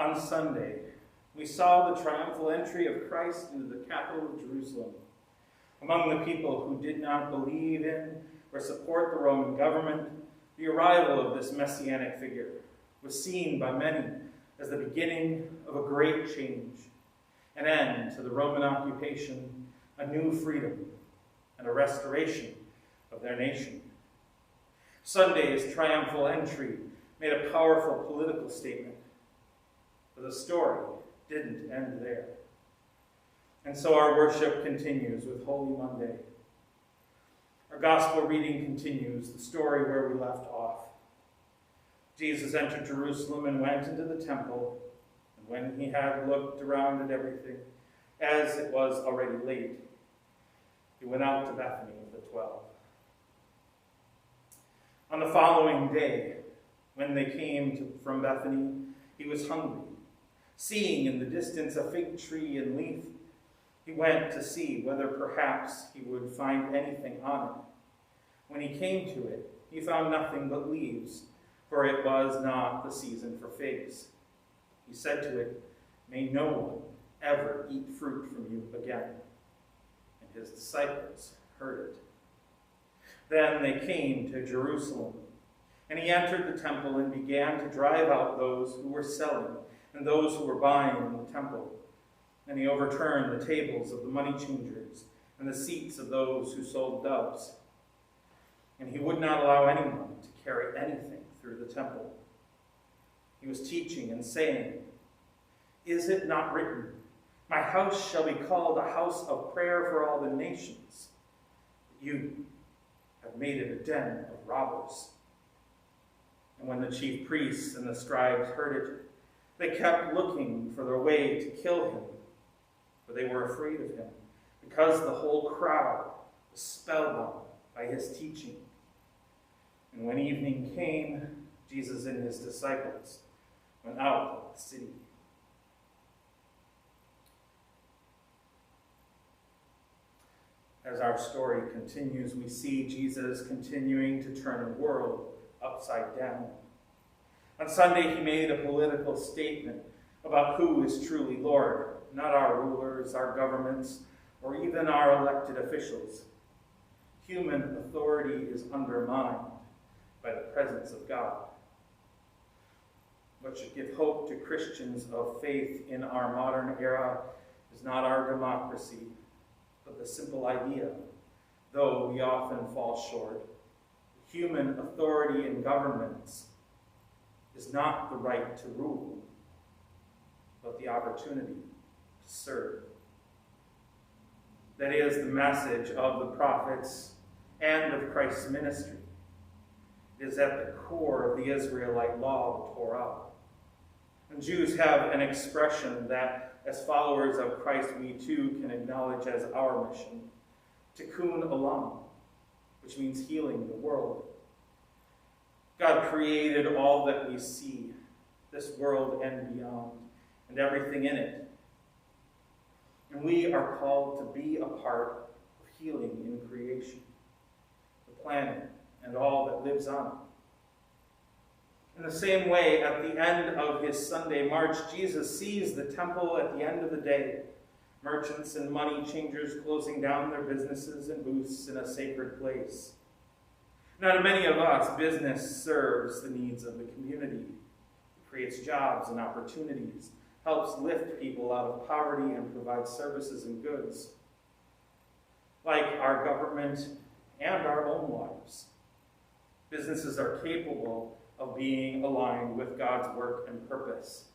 On Sunday, we saw the triumphal entry of Christ into the capital of Jerusalem. Among the people who did not believe in or support the Roman government, the arrival of this messianic figure was seen by many as the beginning of a great change, an end to the Roman occupation, a new freedom, and a restoration of their nation. Sunday's triumphal entry made a powerful political statement, but the story didn't end there. And so our worship continues with Holy Monday. Our gospel reading continues the story where we left off. Jesus entered Jerusalem and went into the temple, and when he had looked around at everything, as it was already late, he went out to Bethany with the 12. On the following day, when they came from Bethany, he was hungry. Seeing in the distance a fig tree and leaf, he went to see whether perhaps he would find anything on it. When he came to it, he found nothing but leaves, for it was not the season for figs. He said to it, "May no one ever eat fruit from you again." And his disciples heard it. Then they came to Jerusalem, and he entered the temple and began to drive out those who were selling and those who were buying in the temple. And he overturned the tables of the money changers and the seats of those who sold doves. And he would not allow anyone to carry anything through the temple. He was teaching and saying, "Is it not written, 'My house shall be called a house of prayer for all the nations'? But you have made it a den of robbers." And when the chief priests and the scribes heard it, they kept looking for their way to kill him, for they were afraid of him, because the whole crowd was spellbound by his teaching. And when evening came, Jesus and his disciples went out of the city. As our story continues, we see Jesus continuing to turn the world upside down. On Sunday, he made a political statement about who is truly Lord, not our rulers, our governments, or even our elected officials. Human authority is undermined by the presence of God. What should give hope to Christians of faith in our modern era is not our democracy, but the simple idea, though we often fall short, human authority in governments is not the right to rule, but the opportunity to serve. That is the message of the prophets and of Christ's ministry. It is at the core of the Israelite law, the Torah. And Jews have an expression that, as followers of Christ, we too can acknowledge as our mission, tikkun olam, which means healing the world. God created all that we see, this world and beyond, and everything in it. And we are called to be a part of healing in creation, the planet, and all that lives on it. In the same way, at the end of his Sunday march, Jesus sees the temple at the end of the day, merchants and money changers closing down their businesses and booths in a sacred place. Now, to many of us, business serves the needs of the community. It creates jobs and opportunities, helps lift people out of poverty, and provides services and goods. Like our government and our own lives, businesses are capable of being aligned with God's work and purpose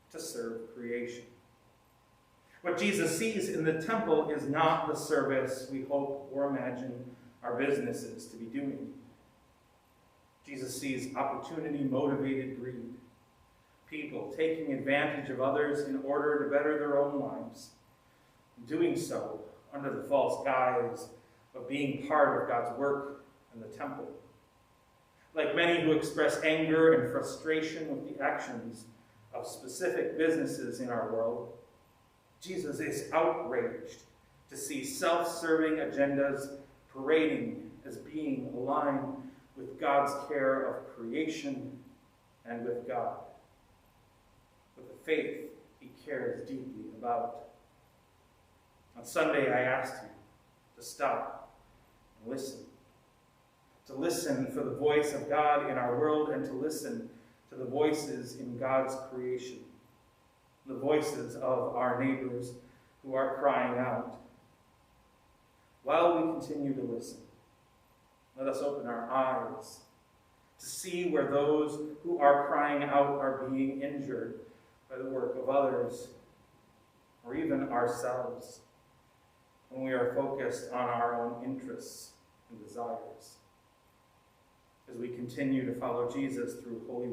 to serve creation. What Jesus sees in the temple is not the service we hope or imagine our businesses to be doing. Jesus sees opportunity-motivated greed, people taking advantage of others in order to better their own lives, doing so under the false guise of being part of God's work in the temple. Like many who express anger and frustration with the actions of specific businesses in our world, Jesus is outraged to see self-serving agendas parading as being aligned with God's care of creation and with God. with a faith he cares deeply about. On Sunday, I asked you to stop and listen. To listen for the voice of God in our world and to listen to the voices in God's creation, the voices of our neighbors who are crying out. While we continue to listen, let us open our eyes to see where those who are crying out are being injured by the work of others, or even ourselves, when we are focused on our own interests and desires. As we continue to follow Jesus through Holy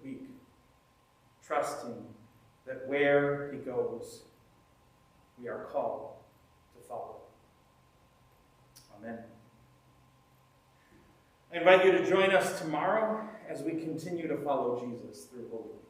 Week, trusting that where he goes, we are called to follow. Amen. I invite you to join us tomorrow as we continue to follow Jesus through Holy Week.